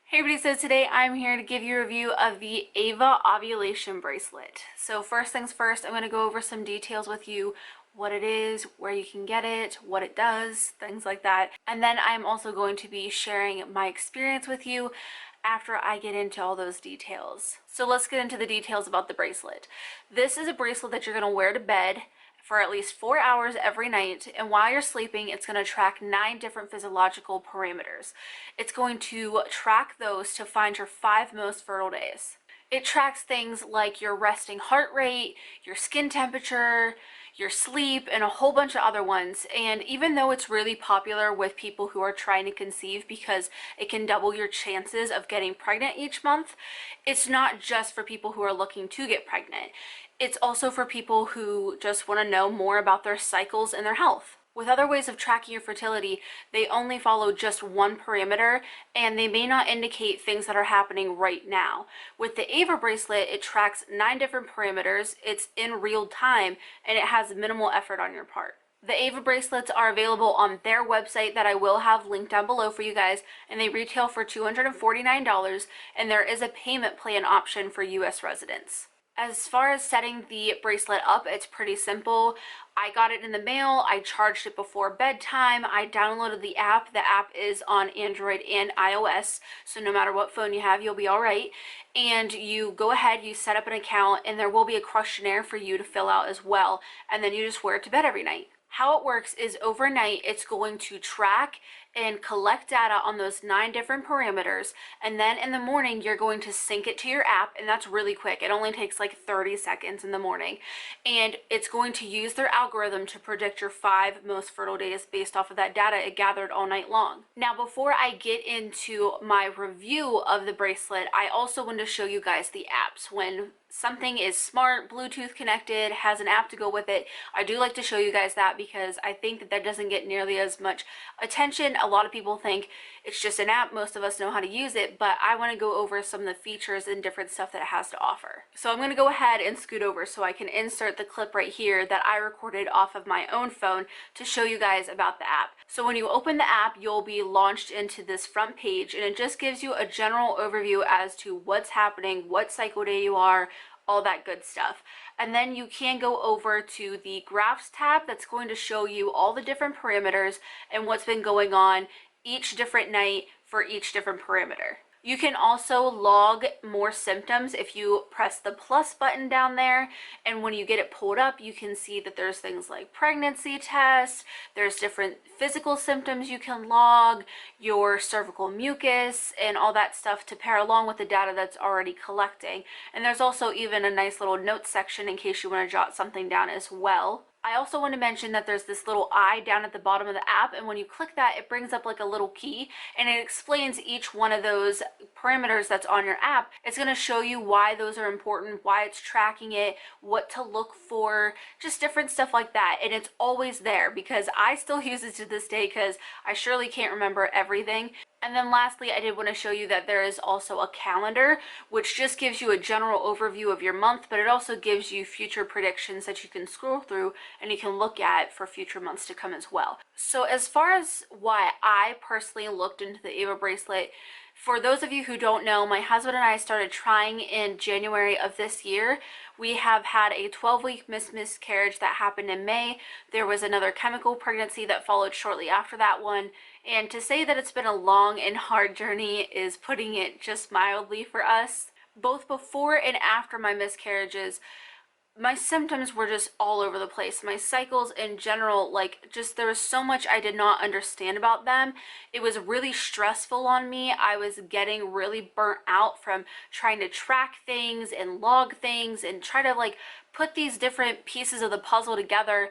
Hey everybody, so today I'm here to give you a review of the Ava Ovulation Bracelet. So first things first, I'm going to go over some details with you, what it is, where you can get it, what it does, things like that. And then I'm also going to be sharing my experience with you after I get into all those details. So let's get into the details about the bracelet. This is a bracelet that you're going to wear to bed for at least 4 hours every night, and while you're sleeping it's going to track 9 different physiological parameters. It's going to track those to find your 5 most fertile days. It tracks things like your resting heart rate, your skin temperature, your sleep, and a whole bunch of other ones. And even though it's really popular with people who are trying to conceive because it can double your chances of getting pregnant each month, it's not just for people who are looking to get pregnant. It's also for people who just want to know more about their cycles and their health. With other ways of tracking your fertility, they only follow just one parameter and they may not indicate things that are happening right now. With the Ava bracelet, it tracks 9 different parameters, it's in real time, and it has minimal effort on your part. The Ava bracelets are available on their website that I will have linked down below for you guys, and they retail for $249, and there is a payment plan option for US residents. As far as setting the bracelet up, it's pretty simple. I got it in the mail, I charged it before bedtime, I downloaded the app. The app is on Android and iOS, so no matter what phone you have, you'll be all right. And you go ahead, you set up an account, and there will be a questionnaire for you to fill out as well, and then you just wear it to bed every night. How it works is overnight it's going to track and collect data on those 9 different parameters, and then in the morning you're going to sync it to your app, and that's really quick. It only takes like 30 seconds in the morning, and it's going to use their algorithm to predict your 5 most fertile days based off of that data it gathered all night long. Now, before I get into my review of the bracelet, I also want to show you guys the apps. When something is smart, Bluetooth connected, has an app to go with it, I do like to show you guys that because I think that doesn't get nearly as much attention. A lot of people think it's just an app, most of us know how to use it, but I want to go over some of the features and different stuff that it has to offer. So I'm going to go ahead and scoot over so I can insert the clip right here that I recorded off of my own phone to show you guys about the app. So when you open the app, you'll be launched into this front page, and it just gives you a general overview as to what's happening, what cycle day you are, all that good stuff. And then you can go over to the graphs tab that's going to show you all the different parameters and what's been going on each different night for each different parameter. You can also log more symptoms if you press the plus button down there, and when you get it pulled up you can see that there's things like pregnancy tests, there's different physical symptoms you can log, your cervical mucus, and all that stuff to pair along with the data that's already collecting. And there's also even a nice little notes section in case you want to jot something down as well. I also want to mention that there's this little eye down at the bottom of the app, and when you click that it brings up like a little key and it explains each one of those parameters that's on your app. It's going to show you why those are important, why it's tracking it, what to look for, just different stuff like that. And it's always there because I still use it to this day because I surely can't remember everything. And then lastly, I did want to show you that there is also a calendar, which just gives you a general overview of your month, but it also gives you future predictions that you can scroll through and you can look at for future months to come as well. So as far as why I personally looked into the Ava bracelet, for those of you who don't know, my husband and I started trying in January of this year. We have had a 12-week miscarriage that happened in May. There was another chemical pregnancy that followed shortly after that one. And to say that it's been a long and hard journey is putting it just mildly for us. Both before and after my miscarriages, my symptoms were just all over the place. My cycles in general, like, just there was so much I did not understand about them. It was really stressful on me. I was getting really burnt out from trying to track things and log things and try to like put these different pieces of the puzzle together.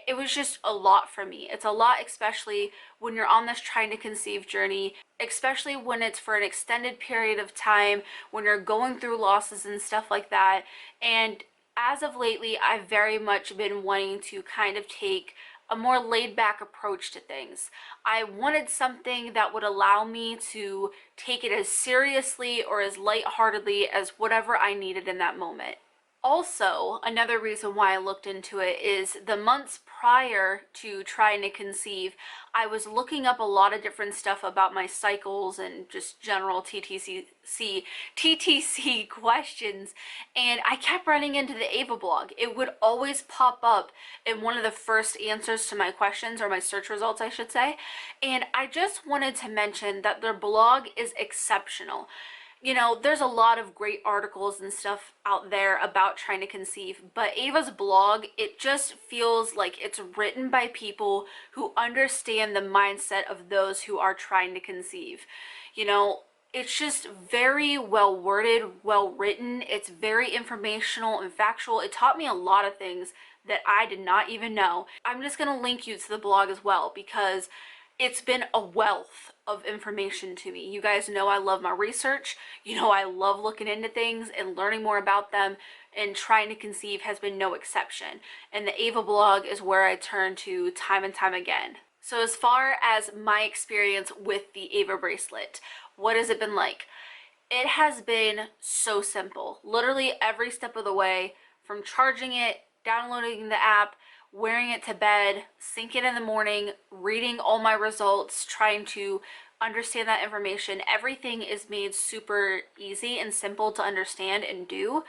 It was just a lot for me. It's a lot, especially when you're on this trying to conceive journey, especially when it's for an extended period of time, when you're going through losses and stuff like that. And as of lately, I've very much been wanting to kind of take a more laid-back approach to things. I wanted something that would allow me to take it as seriously or as lightheartedly as whatever I needed in that moment. Also, another reason why I looked into it is the months prior to trying to conceive, I was looking up a lot of different stuff about my cycles and just general TTC questions, and I kept running into the Ava blog. It would always pop up in one of the first answers to my questions, or my search results, I should say, and I just wanted to mention that their blog is exceptional. You know, there's a lot of great articles and stuff out there about trying to conceive, but Ava's blog, it just feels like it's written by people who understand the mindset of those who are trying to conceive. You know, it's just very well worded, well written. It's very informational and factual. It taught me a lot of things that I did not even know. I'm just going to link you to the blog as well, because it's been a wealth of information to me. You guys know I love my research. You know I love looking into things and learning more about them, and trying to conceive has been no exception. And the Ava blog is where I turn to time and time again. So as far as my experience with the Ava bracelet, what has it been like? It has been so simple. Literally every step of the way, from charging it, downloading the app, wearing it to bed, syncing it in the morning, reading all my results, trying to understand that information. Everything is made super easy and simple to understand and do.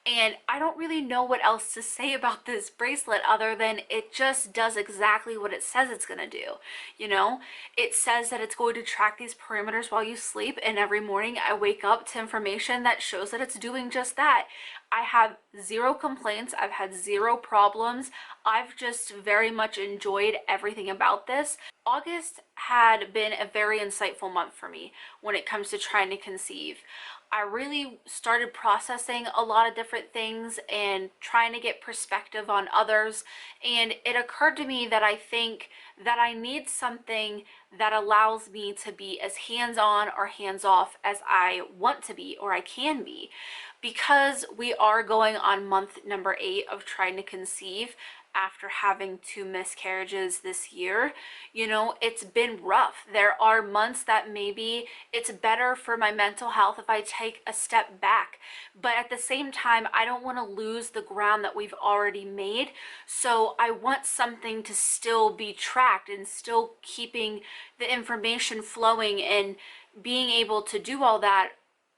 And I don't really know what else to say about this bracelet other than it just does exactly what it says it's going to do. You know, it says that it's going to track these parameters while you sleep, and every morning I wake up to information that shows that it's doing just that. I have zero complaints. I've had zero problems. I've just very much enjoyed everything about this. August had been a very insightful month for me when it comes to trying to conceive. I really started processing a lot of different things and trying to get perspective on others, and it occurred to me that I think that I need something that allows me to be as hands-on or hands-off as I want to be, or I can be. Because we are going on month number 8 of trying to conceive after having 2 miscarriages this year, you know, it's been rough. There are months that maybe it's better for my mental health if I take a step back, but at the same time, I don't want to lose the ground that we've already made. So I want something to still be tracked and still keeping the information flowing and being able to do all that.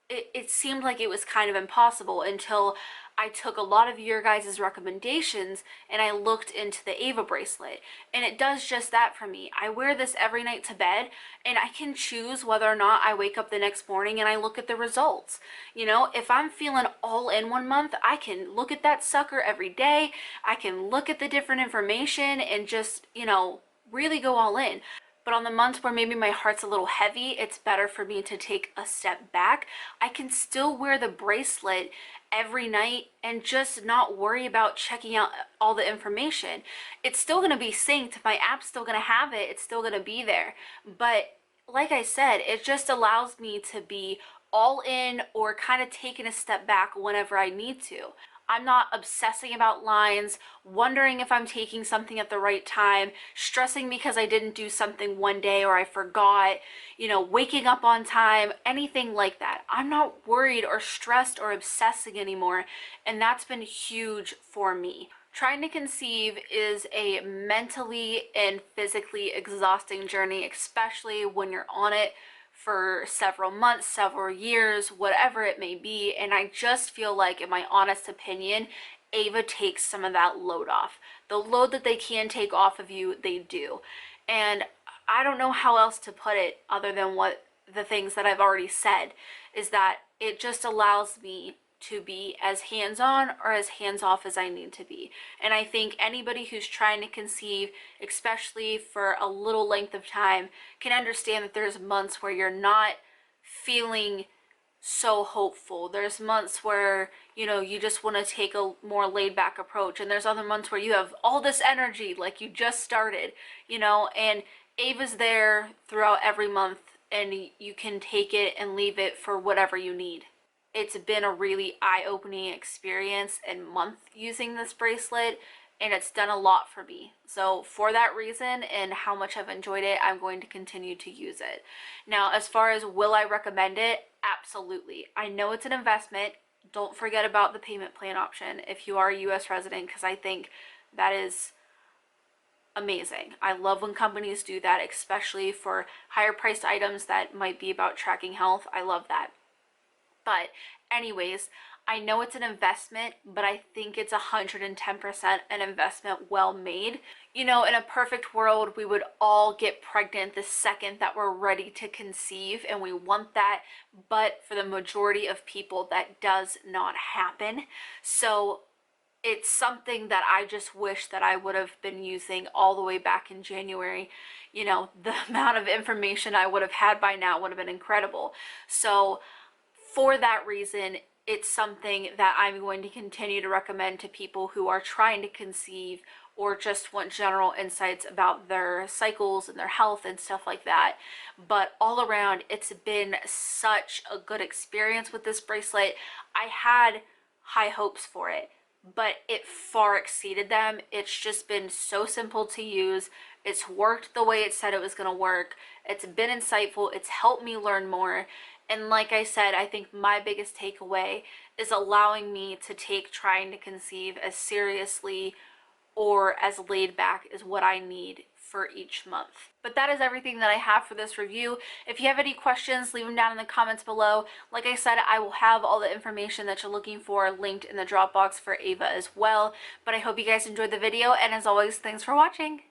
It seemed like it was kind of impossible until I took a lot of your guys' recommendations and I looked into the Ava bracelet, and it does just that for me. I wear this every night to bed, and I can choose whether or not I wake up the next morning and I look at the results. You know, if I'm feeling all in one month, I can look at that sucker every day. I can look at the different information and just, you know, really go all in. But on the months where maybe my heart's a little heavy, it's better for me to take a step back. I can still wear the bracelet every night and just not worry about checking out all the information. It's still going to be synced. My app's still going to have it. It's still going to be there. But like I said, it just allows me to be all in or kind of taking a step back whenever I need to. I'm not obsessing about lines, wondering if I'm taking something at the right time, stressing because I didn't do something one day or I forgot, you know, waking up on time, anything like that. I'm not worried or stressed or obsessing anymore, and that's been huge for me. Trying to conceive is a mentally and physically exhausting journey, especially when you're on it for several months, several years, whatever it may be. And I just feel like, in my honest opinion, Ava takes some of that load off. The load that they can take off of you, they do. And I don't know how else to put it other than what the things that I've already said, is that it just allows me to be as hands-on or as hands-off as I need to be. And I think anybody who's trying to conceive, especially for a little length of time, can understand that there's months where you're not feeling so hopeful. There's months where, you know, you just want to take a more laid-back approach, and there's other months where you have all this energy like you just started, you know, and Ava's there throughout every month, and you can take it and leave it for whatever you need. It's been a really eye-opening experience and month using this bracelet, and it's done a lot for me. So for that reason and how much I've enjoyed it, I'm going to continue to use it. Now, as far as will I recommend it? Absolutely. I know it's an investment. Don't forget about the payment plan option if you are a US resident, because I think that is amazing. I love when companies do that, especially for higher priced items that might be about tracking health. I love that. But anyways, I know it's an investment, but I think it's 110% an investment well made. You know, in a perfect world, we would all get pregnant the second that we're ready to conceive, and we want that. But for the majority of people, that does not happen. So it's something that I just wish that I would have been using all the way back in January. You know, the amount of information I would have had by now would have been incredible. So for that reason, it's something that I'm going to continue to recommend to people who are trying to conceive or just want general insights about their cycles and their health and stuff like that. But all around, it's been such a good experience with this bracelet. I had high hopes for it, but it far exceeded them. It's just been so simple to use. It's worked the way it said it was going to work. It's been insightful. It's helped me learn more. And like I said, I think my biggest takeaway is allowing me to take trying to conceive as seriously or as laid back as what I need for each month. But that is everything that I have for this review. If you have any questions, leave them down in the comments below. Like I said, I will have all the information that you're looking for linked in the Dropbox for Ava as well. But I hope you guys enjoyed the video, and as always, thanks for watching.